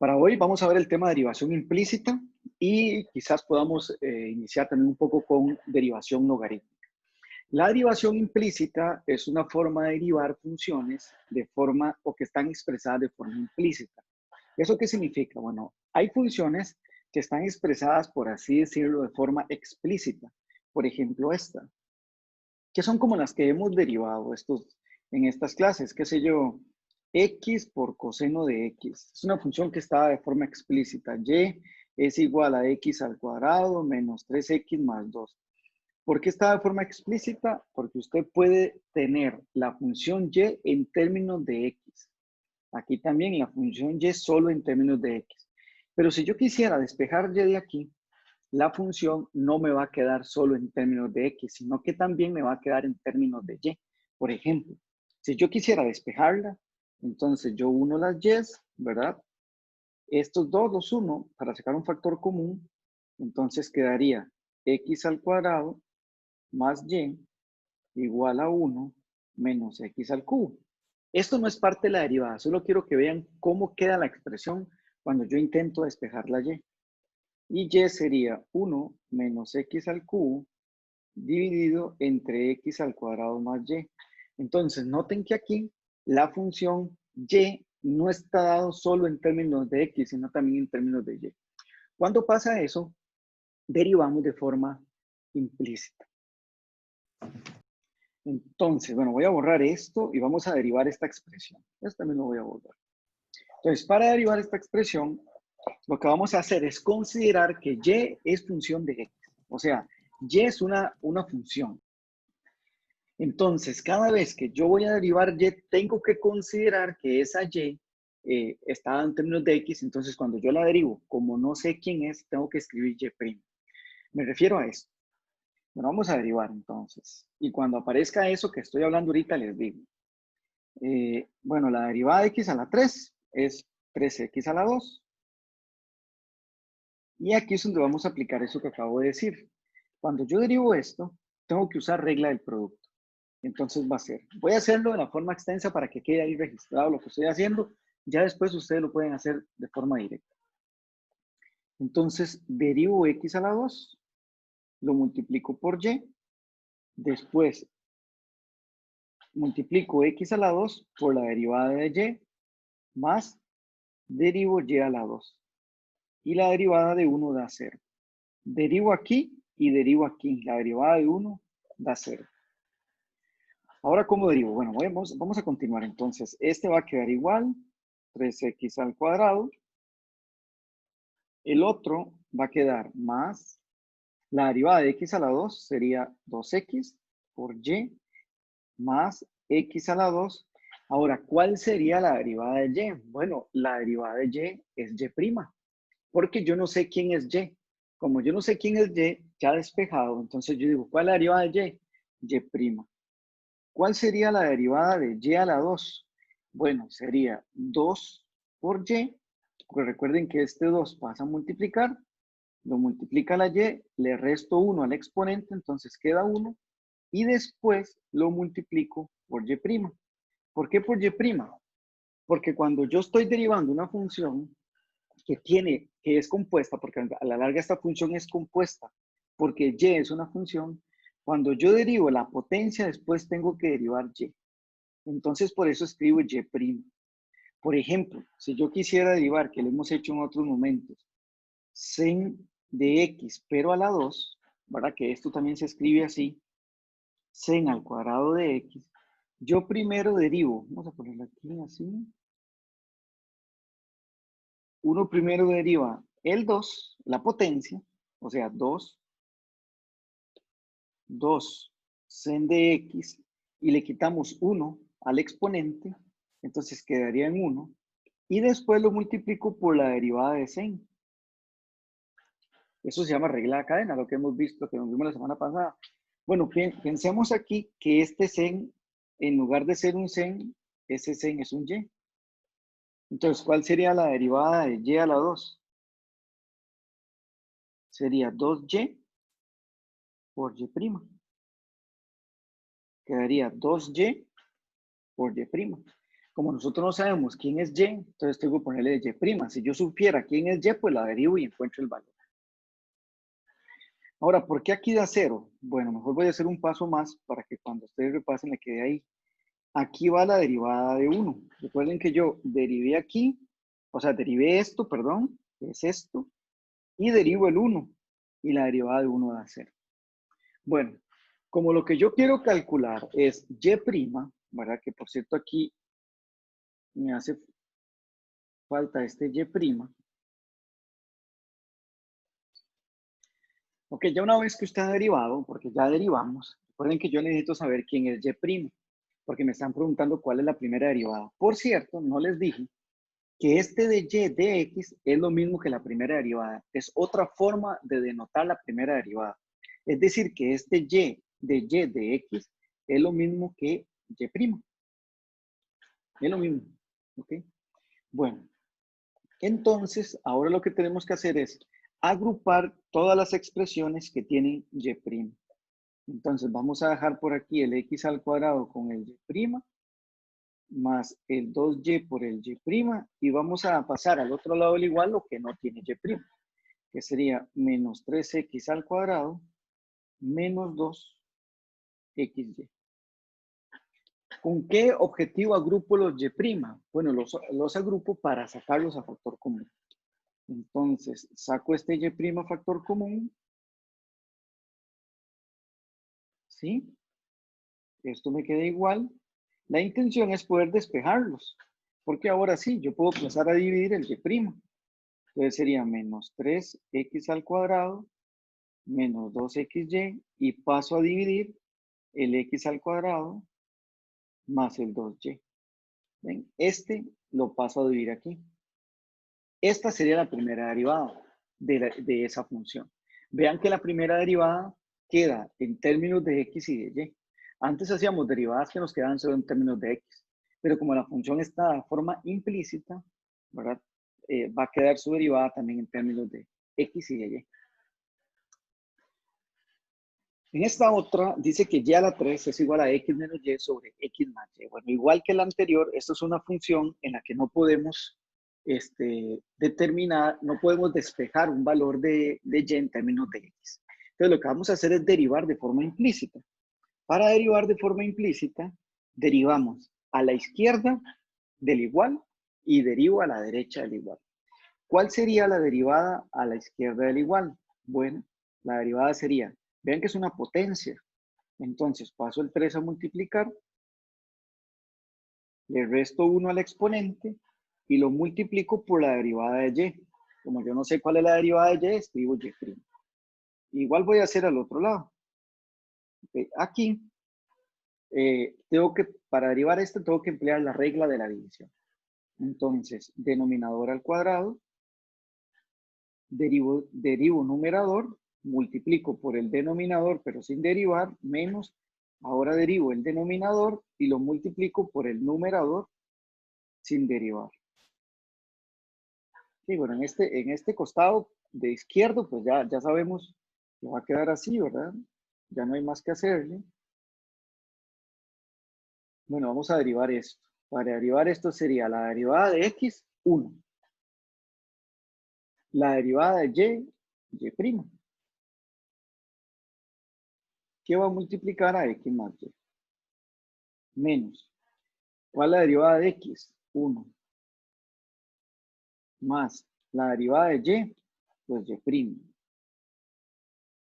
Para hoy vamos a ver el tema de derivación implícita y quizás podamos iniciar también un poco con derivación logarítmica. La derivación implícita es una forma de derivar funciones de forma o que están expresadas de forma implícita. ¿Eso qué significa? Bueno, hay funciones que están expresadas, por así decirlo, de forma explícita. Por ejemplo, esta, que son como las que hemos derivado en estas clases, qué sé yo, x por coseno de x. Es una función que está de forma explícita. Y es igual a x al cuadrado menos 3x más 2. ¿Por qué está de forma explícita? Porque usted puede tener la función y en términos de x. Aquí también la función y solo en términos de x. Pero si yo quisiera despejar y de aquí, la función no me va a quedar solo en términos de x, sino que también me va a quedar en términos de y. Por ejemplo, si yo quisiera despejarla, entonces yo uno las y, ¿verdad? Estos dos los uno para sacar un factor común, entonces quedaría x al cuadrado más y igual a 1 menos x al cubo. Esto no es parte de la derivada, solo quiero que vean cómo queda la expresión cuando yo intento despejar la y. Y y sería 1 menos x al cubo dividido entre x al cuadrado más y. Entonces, noten que aquí la función y no está dado solo en términos de x, sino también en términos de y. Cuando pasa eso, derivamos de forma implícita. Entonces, bueno, voy a borrar esto y vamos a derivar esta expresión. Esto también lo voy a borrar. Entonces, para derivar esta expresión, lo que vamos a hacer es considerar que y es función de x. O sea, y es una función. Entonces, cada vez que yo voy a derivar y, tengo que considerar que esa y está en términos de x. Entonces, cuando yo la derivo, como no sé quién es, tengo que escribir y'. Me refiero a esto. Bueno, vamos a derivar entonces. Y cuando aparezca eso que estoy hablando ahorita, les digo. Bueno, la derivada de x a la 3 es 3x a la 2. Y aquí es donde vamos a aplicar eso que acabo de decir. Cuando yo derivo esto, tengo que usar regla del producto. Entonces va a ser, voy a hacerlo de la forma extensa para que quede ahí registrado lo que estoy haciendo. Ya después ustedes lo pueden hacer de forma directa. Entonces derivo x a la 2, lo multiplico por y, después multiplico x a la 2 por la derivada de y, más derivo y a la 2. Y la derivada de 1 da 0. Derivo aquí y derivo aquí. La derivada de 1 da 0. Ahora, ¿cómo derivo? Bueno, vamos a continuar. Entonces, este va a quedar igual, 3x al cuadrado. El otro va a quedar más, la derivada de x a la 2 sería 2x por y más x a la 2. Ahora, ¿cuál sería la derivada de y? Bueno, la derivada de y es y', porque yo no sé quién es y. Como yo no sé quién es y, ya despejado, entonces yo digo, ¿cuál es la derivada de y? Y'. ¿Cuál sería la derivada de y a la 2? Bueno, sería 2 por y, porque recuerden que este 2 pasa a multiplicar, lo multiplica la y, le resto 1 al exponente, entonces queda 1, y después lo multiplico por y'. ¿Por qué por y'? Porque cuando yo estoy derivando una función que es compuesta, porque a la larga esta función es compuesta, porque y es una función, cuando yo derivo la potencia, después tengo que derivar y. Entonces, por eso escribo y'. Por ejemplo, si yo quisiera derivar, que lo hemos hecho en otros momentos, sen de x, pero a la 2, ¿verdad? Que esto también se escribe así, sen al cuadrado de x. Yo primero derivo, vamos a ponerlo aquí así. Uno primero deriva el 2, la potencia, o sea, 2 sen de x, y le quitamos 1 al exponente, entonces quedaría en 1, y después lo multiplico por la derivada de sen. Eso se llama regla de cadena, lo que hemos visto, que nos vimos la semana pasada. Bueno, pensemos aquí que este sen, en lugar de ser un sen, ese sen es un y. Entonces, ¿cuál sería la derivada de y a la 2? Sería 2y por y'. Quedaría 2y por y'. Como nosotros no sabemos quién es y, entonces tengo que ponerle y'. Si yo supiera quién es y, pues la derivo y encuentro el valor. Ahora, ¿por qué aquí da 0? Bueno, mejor voy a hacer un paso más para que cuando ustedes repasen le quede ahí. Aquí va la derivada de 1. Recuerden que yo derivé aquí, o sea, derivé esto, perdón, que es esto, y derivo el 1. Y la derivada de 1 da 0. Bueno, como lo que yo quiero calcular es y', ¿verdad? Que por cierto aquí me hace falta este y'. Ok, ya una vez que usted ha derivado, porque ya derivamos, recuerden que yo necesito saber quién es y', porque me están preguntando cuál es la primera derivada. Por cierto, no les dije que este de y de x es lo mismo que la primera derivada. Es otra forma de denotar la primera derivada. Es decir, que este y de x es lo mismo que y'. Es lo mismo. ¿Ok? Bueno, entonces ahora lo que tenemos que hacer es agrupar todas las expresiones que tienen y'. Entonces vamos a dejar por aquí el x al cuadrado con el y' más el 2y por el y' y vamos a pasar al otro lado del igual lo que no tiene y', que sería menos 3x al cuadrado menos 2xy. ¿Con qué objetivo agrupo los y'? Bueno, los agrupo para sacarlos a factor común. Entonces, saco este y' a factor común. ¿Sí? Esto me queda igual. La intención es poder despejarlos. Porque ahora sí, yo puedo pasar a dividir el y'. Entonces sería menos 3x al cuadrado menos 2xy y paso a dividir el x al cuadrado más el 2y. ¿Ven? Este lo paso a dividir aquí. Esta sería la primera derivada de esa función. Vean que la primera derivada queda en términos de x y de y. Antes hacíamos derivadas que nos quedaban solo en términos de x, pero como la función está de forma implícita, ¿verdad? Va a quedar su derivada también en términos de x y de y. En esta otra dice que y a la 3 es igual a x menos y sobre x más y. Bueno, igual que la anterior, esto es una función en la que no podemos determinar, no podemos despejar un valor de y en términos de x. Entonces lo que vamos a hacer es derivar de forma implícita. Para derivar de forma implícita, derivamos a la izquierda del igual y derivo a la derecha del igual. ¿Cuál sería la derivada a la izquierda del igual? Bueno, la derivada sería, vean que es una potencia. Entonces paso el 3 a multiplicar, le resto 1 al exponente y lo multiplico por la derivada de y. Como yo no sé cuál es la derivada de y, escribo y'. Igual voy a hacer al otro lado. Okay. Aquí, para derivar esto, tengo que emplear la regla de la división. Entonces, denominador al cuadrado, derivo numerador, multiplico por el denominador, pero sin derivar, menos, ahora derivo el denominador y lo multiplico por el numerador sin derivar. Sí, bueno, en este costado de izquierdo, pues ya sabemos que va a quedar así, ¿verdad? Ya no hay más que hacerle. Bueno, vamos a derivar esto. Para derivar esto sería la derivada de x, 1. La derivada de y'. ¿Qué va a multiplicar a x más y? Menos. ¿Cuál es la derivada de x? 1. Más la derivada de y, pues y'.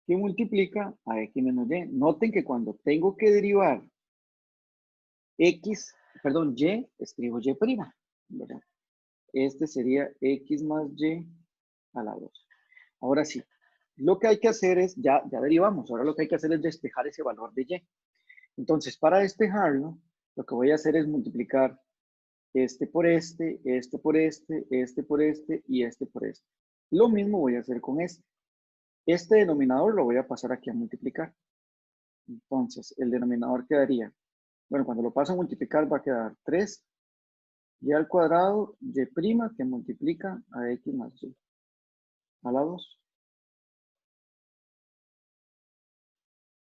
¿Qué multiplica a x menos y? Noten que cuando tengo que derivar y, escribo y', ¿verdad? Este sería x más y a la 2. Ahora sí, lo que hay que hacer es, ya derivamos, ahora lo que hay que hacer es despejar ese valor de y. Entonces, para despejarlo, lo que voy a hacer es multiplicar este por este, este por este, este por este y este por este. Lo mismo voy a hacer con este. Este denominador lo voy a pasar aquí a multiplicar. Entonces, el denominador quedaría, bueno, cuando lo paso a multiplicar va a quedar 3 y al cuadrado y' que multiplica a x más y a la 2.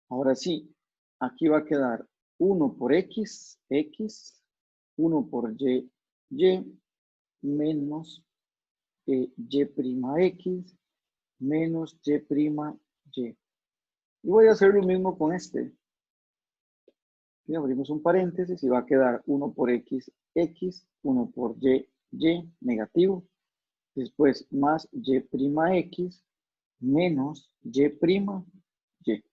Ahora sí, aquí va a quedar 1 por x, 1 por y menos y'(x) menos y'. Y voy a hacer lo mismo con este. Y abrimos un paréntesis y va a quedar 1 por x, 1 por y negativo. Después más y'(x) menos y'.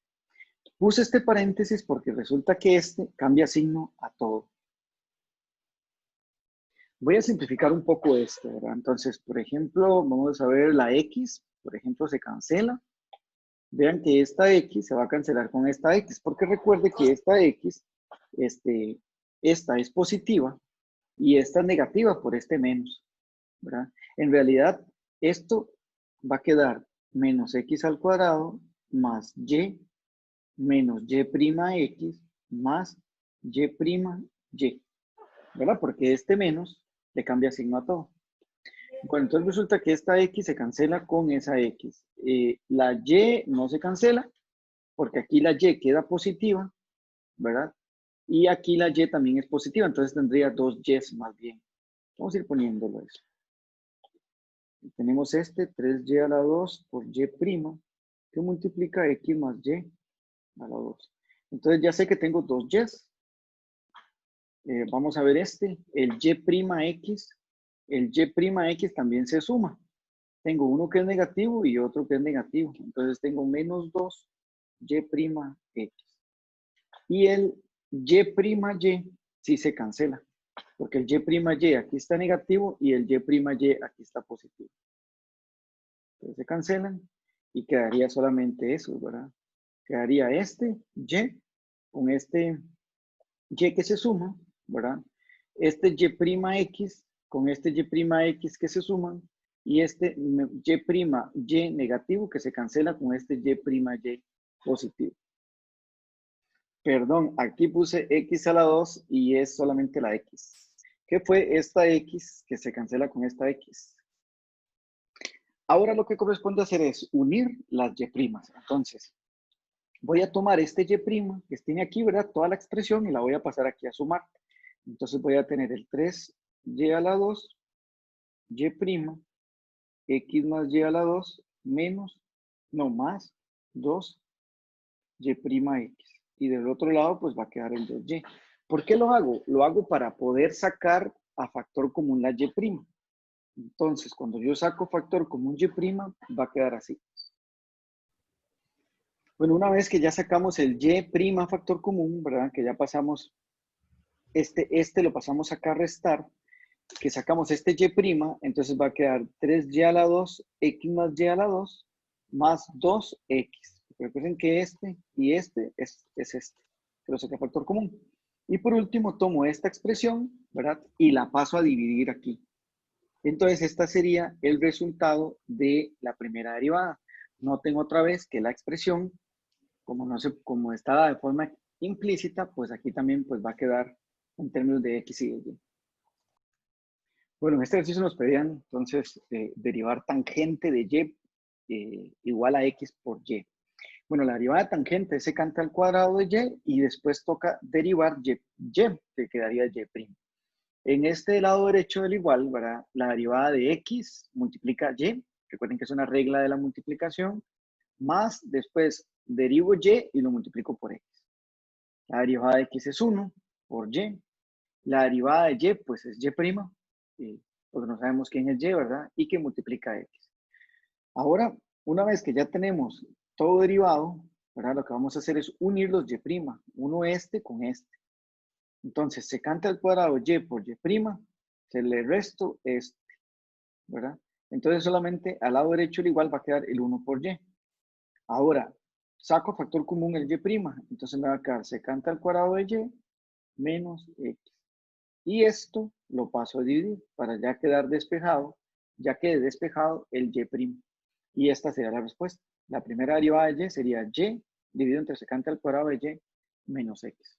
Puse este paréntesis porque resulta que este cambia signo a todo. Voy a simplificar un poco esto, ¿verdad? Entonces, por ejemplo, vamos a ver la x, por ejemplo, se cancela. Vean que esta x se va a cancelar con esta x, porque recuerde que esta x, esta es positiva y esta es negativa por este menos, ¿verdad? En realidad, esto va a quedar menos x al cuadrado más y menos y'(x) más y', ¿verdad? Porque este menos le cambia signo a todo. Bueno, entonces resulta que esta x se cancela con esa x. La y no se cancela porque aquí la y queda positiva, ¿verdad? Y aquí la y también es positiva, entonces tendría dos y's más bien. Vamos a ir poniéndolo eso. Tenemos 3y a la 2 por y', que multiplica x más y a la 2. Entonces ya sé que tengo dos y's. Vamos a ver el y'(x). El y'(x) también se suma. Tengo uno que es negativo y otro que es negativo. Entonces tengo menos 2 y'(x). Y el y' sí se cancela. Porque el y' aquí está negativo y el y' aquí está positivo. Entonces se cancelan y quedaría solamente eso, ¿verdad? Quedaría y con este y que se suma, ¿verdad? Este y'(x) con este y'(x) que se suman y este y' negativo que se cancela con este y' positivo. Perdón, aquí puse x a la 2 y es solamente la x. ¿Qué fue esta x que se cancela con esta x? Ahora lo que corresponde hacer es unir las y'. Entonces, voy a tomar este y' que tiene aquí, ¿verdad? Toda la expresión y la voy a pasar aquí a sumar. Entonces voy a tener el 3y a la 2, y', x más y a la 2, menos, no más, 2, y'(x). Y del otro lado, pues va a quedar el 2y. ¿Por qué lo hago? Lo hago para poder sacar a factor común la y'. Entonces, cuando yo saco factor común y', va a quedar así. Bueno, una vez que ya sacamos el y' a factor común, ¿verdad? Que ya pasamos, lo pasamos acá a restar, que sacamos este y', entonces va a quedar 3y a la 2, x más y a la 2, más 2x. Recuerden que este y este es este, que lo saqué a factor común. Y por último, tomo esta expresión, ¿verdad? Y la paso a dividir aquí. Entonces, esta sería el resultado de la primera derivada. Noten otra vez que la expresión, como está dada de forma implícita, pues aquí también pues, va a quedar en términos de x y de y. Bueno, en este ejercicio nos pedían entonces derivar tangente de y igual a x por y. Bueno, la derivada de tangente es secante al cuadrado de y después toca derivar y, que quedaría y'. En este lado derecho del igual, ¿verdad? La derivada de x multiplica y, recuerden que es una regla de la multiplicación, más después derivo y lo multiplico por x. La derivada de x es 1 por y. La derivada de y, pues es y', porque no sabemos quién es y, ¿verdad? Y que multiplica x. Ahora, una vez que ya tenemos todo derivado, ¿verdad? Lo que vamos a hacer es unir los y', uno con este. Entonces, secante al cuadrado y por y', se le resto ¿verdad? Entonces, solamente al lado derecho del igual va a quedar el 1 por y. Ahora, saco factor común el y', entonces me va a quedar secante al cuadrado de y menos x. Y esto lo paso a dividir para ya quedar despejado, ya quede despejado el y'. Y esta sería la respuesta. La primera derivada de y sería y dividido entre secante al cuadrado de y menos x.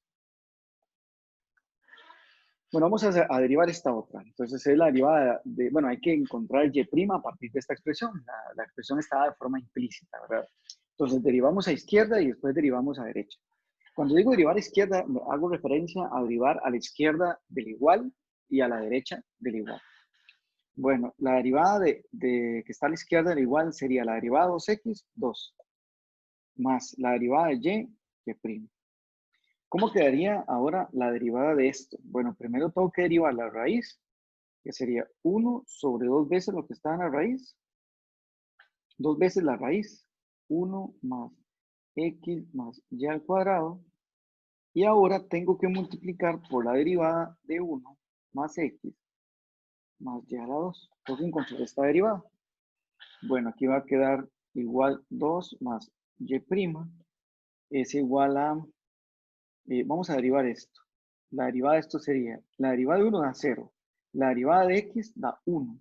Bueno, vamos a derivar esta otra. Entonces es la derivada de, bueno, hay que encontrar el y' a partir de esta expresión. La expresión está de forma implícita, ¿verdad? Entonces derivamos a izquierda y después derivamos a derecha. Cuando digo derivar a izquierda, hago referencia a derivar a la izquierda del igual y a la derecha del igual. Bueno, la derivada que está a la izquierda del igual sería la derivada de 2x, 2, más la derivada de y'. ¿Cómo quedaría ahora la derivada de esto? Bueno, primero tengo que derivar la raíz, que sería 1 sobre 2 veces lo que está en la raíz, 2 veces la raíz, 1 más x más y al cuadrado, y ahora tengo que multiplicar por la derivada de 1 más x más y a la 2. Tengo que encontrar esta derivada. Bueno, aquí va a quedar igual 2 más y' es igual a, vamos a derivar esto. La derivada de esto sería, la derivada de 1 da 0, la derivada de x da 1,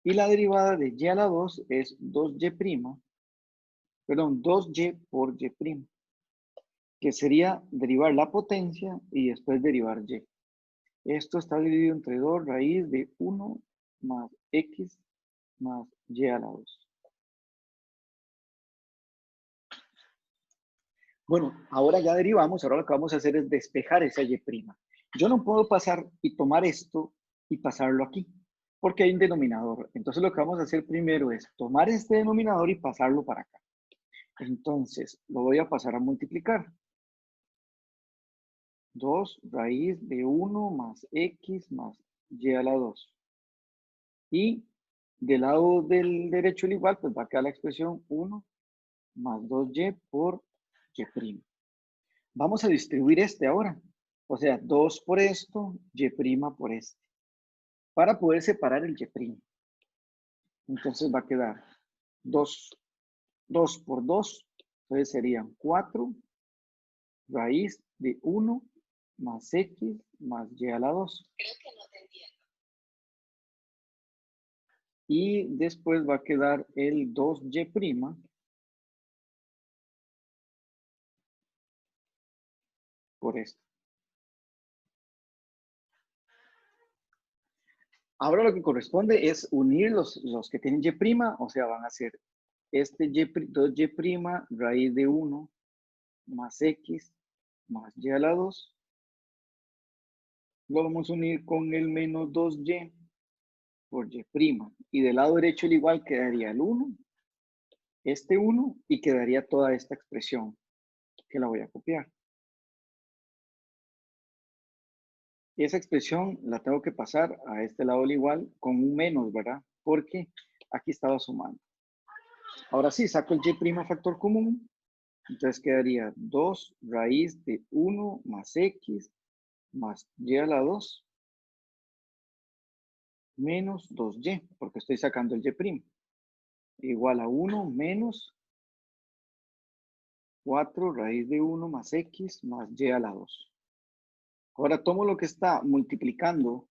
y la derivada de y a la 2 es 2y', perdón, 2y por y', que sería derivar la potencia y después derivar y. Esto está dividido entre 2 raíz de 1 más x más y a la 2. Bueno, ahora ya derivamos, ahora lo que vamos a hacer es despejar esa y'. Yo no puedo pasar y tomar esto y pasarlo aquí, porque hay un denominador. Entonces lo que vamos a hacer primero es tomar este denominador y pasarlo para acá. Entonces lo voy a pasar a multiplicar. 2 raíz de 1 más x más y a la 2. Y del lado del derecho al igual, pues va a quedar la expresión 1 más 2y por y'. Vamos a distribuir este ahora. O sea, 2 por esto, y' por este. Para poder separar el y'. Entonces va a quedar 2 por 2. Entonces serían 4 raíz de 1 más x más y a la 2. Creo que no te entiendo. Y después va a quedar el 2y' por esto. Ahora lo que corresponde es unir los que tienen y', o sea, van a ser este 2y' raíz de 1 más x más y a la 2. Lo vamos a unir con el menos 2y por y'. Y del lado derecho el igual quedaría el 1, este 1, y quedaría toda esta expresión que la voy a copiar. Y esa expresión la tengo que pasar a este lado del igual con un menos, ¿verdad? Porque aquí estaba sumando. Ahora sí, saco el y' factor común. Entonces quedaría 2 raíz de 1 más x más y a la 2 menos 2y, porque estoy sacando el y', igual a 1 menos 4 raíz de 1 más x más y a la 2. Ahora tomo lo que está multiplicando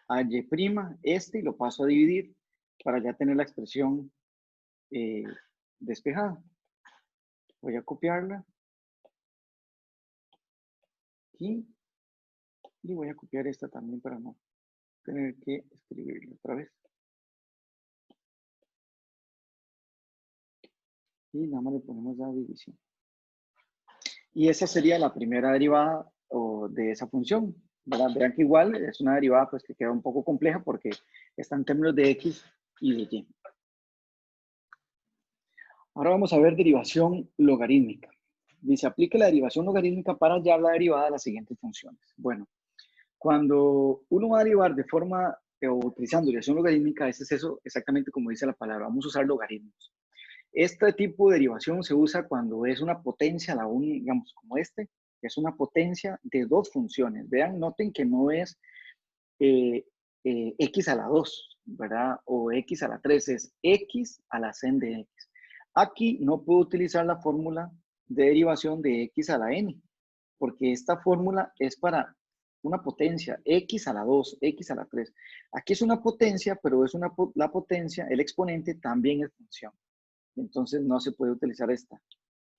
a y', y lo paso a dividir para ya tener la expresión despejada. Voy a copiarla aquí y voy a copiar esta también para no tener que escribirla otra vez. Y nada más le ponemos la división. Y esa sería la primera derivada de esa función, ¿verdad? Vean que igual es una derivada pues que queda un poco compleja porque está en términos de x y de y. Ahora vamos a ver derivación logarítmica. Dice, aplique la derivación logarítmica para hallar la derivada de las siguientes funciones. Bueno, cuando uno va a derivar de forma o utilizando derivación logarítmica, ese es eso exactamente como dice la palabra, vamos a usar logaritmos. Este tipo de derivación se usa cuando es una potencia, digamos como este, es una potencia de dos funciones. Vean, noten que no es x a la 2, ¿verdad? O x a la 3, es x a la n de x. Aquí no puedo utilizar la fórmula de derivación de x a la n, porque esta fórmula es para una potencia, x a la 2, x a la 3. Aquí es una potencia, pero es la potencia, el exponente también es función. Entonces no se puede utilizar esta.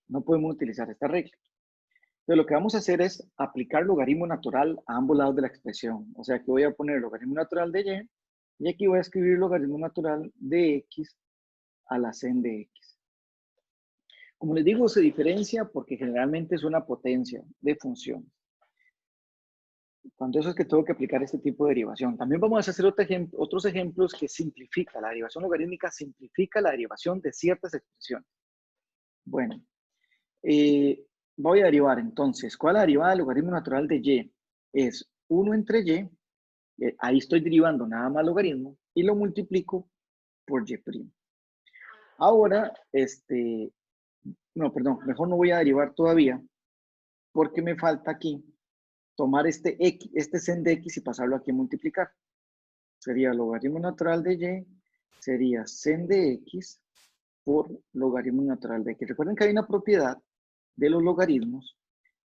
No podemos utilizar esta regla. Entonces lo que vamos a hacer es aplicar logaritmo natural a ambos lados de la expresión. O sea, que voy a poner logaritmo natural de y aquí voy a escribir logaritmo natural de x a la n de x. Como les digo, se diferencia porque generalmente es una potencia de función. Cuando eso es que tengo que aplicar este tipo de derivación. También vamos a hacer otros ejemplos que simplifica. La derivación logarítmica simplifica la derivación de ciertas expresiones. Bueno, voy a derivar entonces. ¿Cuál es la derivada del logaritmo natural de y? Es 1 entre y. Ahí estoy derivando nada más logaritmo y lo multiplico por y'. Ahora, no, perdón, mejor no voy a derivar todavía porque me falta aquí tomar este sen de x y pasarlo aquí a multiplicar. Sería logaritmo natural de y, sería sen de x por logaritmo natural de x. Recuerden que hay una propiedad de los logaritmos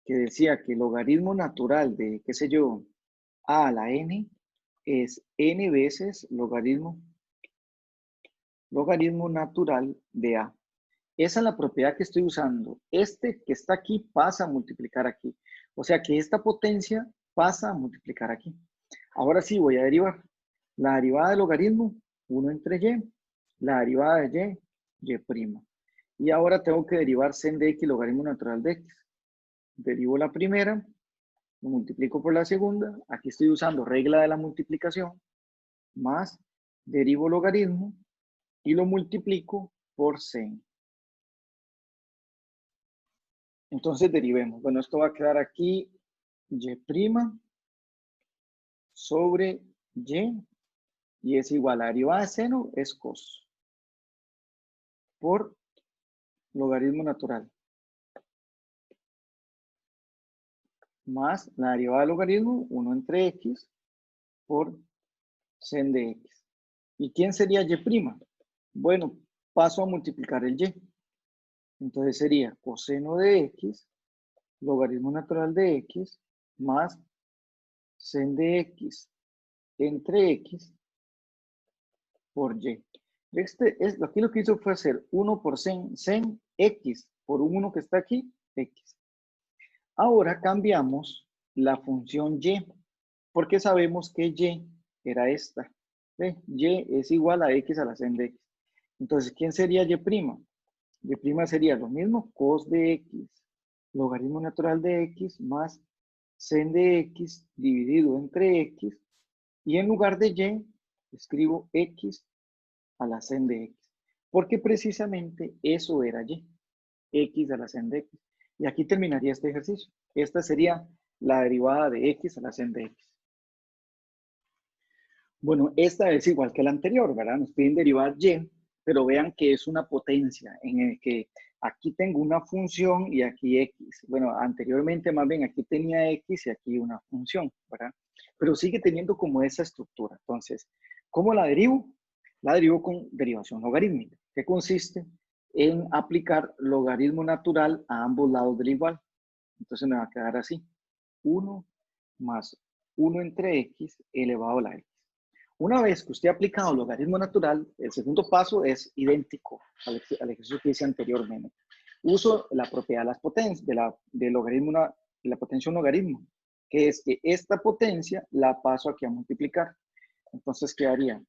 que decía que el logaritmo natural de, qué sé yo, a la n es n veces logaritmo natural de a. Esa es la propiedad que estoy usando. Este que está aquí pasa a multiplicar aquí. O sea que esta potencia pasa a multiplicar aquí. Ahora sí voy a derivar. La derivada del logaritmo, 1 entre y. La derivada de y'. Y ahora tengo que derivar sen de x logaritmo natural de x. Derivo la primera, lo multiplico por la segunda. Aquí estoy usando regla de la multiplicación. Más derivo logaritmo y lo multiplico por sen. Entonces derivemos. Bueno, esto va a quedar aquí y' sobre y es igual a la derivada de seno es cos por logaritmo natural más la derivada del logaritmo 1 entre x por sen de x. ¿Y quién sería y'? Bueno, paso a multiplicar el y. Entonces sería coseno de x logaritmo natural de x más sen de x entre x por y. Aquí lo que hizo fue hacer 1 por sen x por un 1 que está aquí, x. Ahora cambiamos la función y, porque sabemos que y era esta. ¿Ve? Y es igual a x a la sen de x. Entonces, ¿quién sería y'? Y' sería lo mismo, cos de x, logaritmo natural de x más sen de x dividido entre x. Y en lugar de y, escribo x a la sen de x. Porque precisamente eso era y, x a la sen de x. Y aquí terminaría este ejercicio. Esta sería la derivada de x a la sen de x. Bueno, esta es igual que la anterior, ¿verdad? Nos piden derivar y, pero vean que es una potencia en el que aquí tengo una función y aquí x. Bueno, anteriormente más bien aquí tenía x y aquí una función, ¿verdad? Pero sigue teniendo como esa estructura. Entonces, ¿cómo la derivo? La derivo con derivación logarítmica, que consiste en aplicar logaritmo natural a ambos lados del igual. Entonces me va a quedar así. 1 más 1 entre x elevado a la x. Una vez que usted ha aplicado logaritmo natural, el segundo paso es idéntico al ejercicio que hice anteriormente. Uso la propiedad de las potencias, de la potencia un logaritmo, que es que esta potencia la paso aquí a multiplicar. Entonces quedaría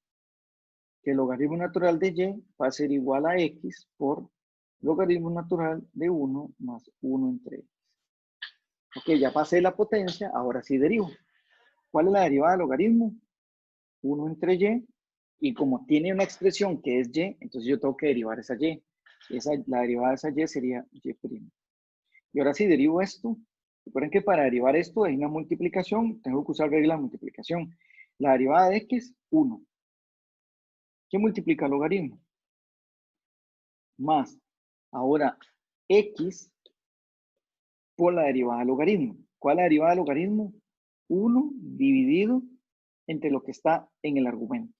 que el logaritmo natural de y va a ser igual a x por logaritmo natural de 1 más 1 entre x. Ok, ya pasé la potencia, ahora sí derivo. ¿Cuál es la derivada del logaritmo? 1 entre y como tiene una expresión que es y, entonces yo tengo que derivar esa y. La derivada de esa y sería y'. Y ahora sí derivo esto. Recuerden que para derivar esto hay una multiplicación, tengo que usar regla de multiplicación. La derivada de x, 1. ¿Qué multiplica el logaritmo? Más, ahora, x por la derivada del logaritmo. ¿Cuál es la derivada del logaritmo? 1 dividido entre lo que está en el argumento.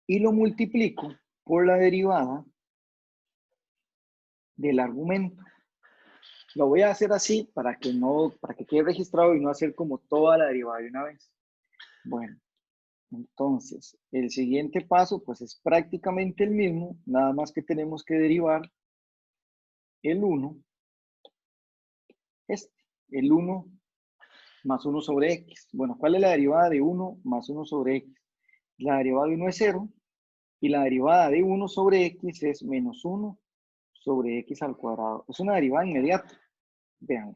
Y lo multiplico por la derivada del argumento. Lo voy a hacer así para que quede registrado y no hacer como toda la derivada de una vez. Bueno, entonces el siguiente paso pues es prácticamente el mismo, nada más que tenemos que derivar el 1, el 1 más 1 sobre x. Bueno, ¿cuál es la derivada de 1 más 1 sobre x? La derivada de 1 es 0 Y la derivada de 1 sobre x es menos 1 sobre x al cuadrado. Es una derivada inmediata. Vean.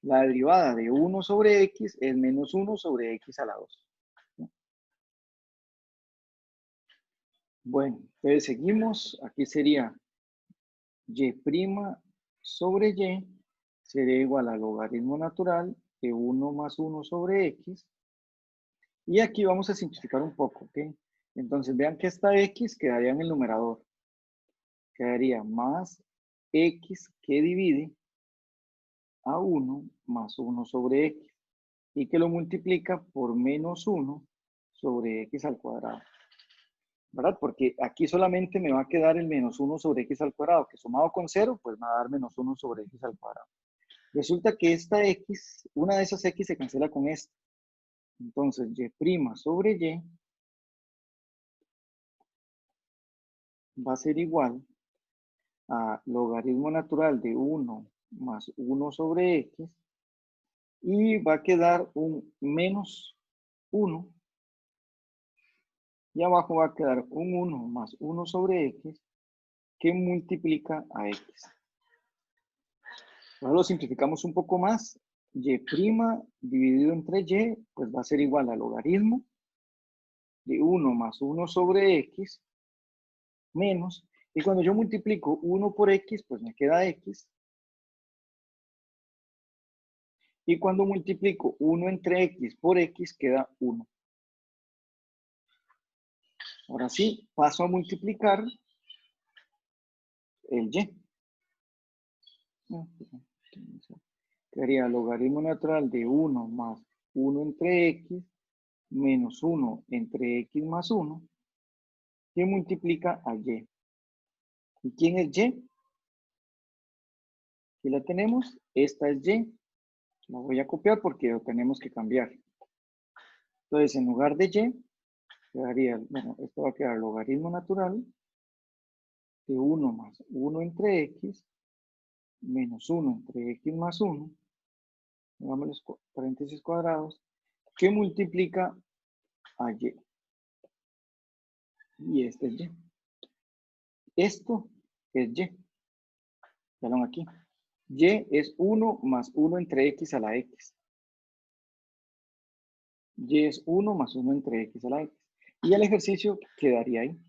La derivada de 1 sobre x es menos 1 sobre x a la 2. Bueno, entonces seguimos. Aquí sería y' sobre y sería igual al logaritmo natural de 1 más 1 sobre x. Y aquí vamos a simplificar un poco, ¿ok? Entonces vean que esta x quedaría en el numerador. Quedaría más x que divide a 1 más 1 sobre x. Y que lo multiplica por menos 1 sobre x al cuadrado. ¿Verdad? Porque aquí solamente me va a quedar el menos 1 sobre x al cuadrado, que sumado con 0, pues me va a dar menos 1 sobre x al cuadrado. Resulta que esta x, una de esas x se cancela con esta. Entonces, y' sobre y va a ser igual a logaritmo natural de 1 más 1 sobre x y va a quedar un menos 1 y abajo va a quedar un 1 más 1 sobre x que multiplica a x. Ahora lo simplificamos un poco más. Y' dividido entre y, pues va a ser igual al logaritmo de 1 más 1 sobre x menos, y cuando yo multiplico 1 por x, pues me queda x. Y cuando multiplico 1 entre x por x, queda 1. Ahora sí, paso a multiplicar el y. Quedaría logaritmo natural de 1 más 1 entre x menos 1 entre x más 1, que multiplica a y. ¿Y quién es y? Aquí la tenemos. Esta es y. La voy a copiar porque lo tenemos que cambiar. Entonces, en lugar de y, quedaría, bueno, esto va a quedar logaritmo natural de 1 más 1 entre x menos 1 entre x más 1, digamos los paréntesis cuadrados, que multiplica a y. Y este es y. Esto es y. Vean aquí. Y es 1 más 1 entre x a la x. Y es 1 más 1 entre x a la x. Y el ejercicio quedaría ahí.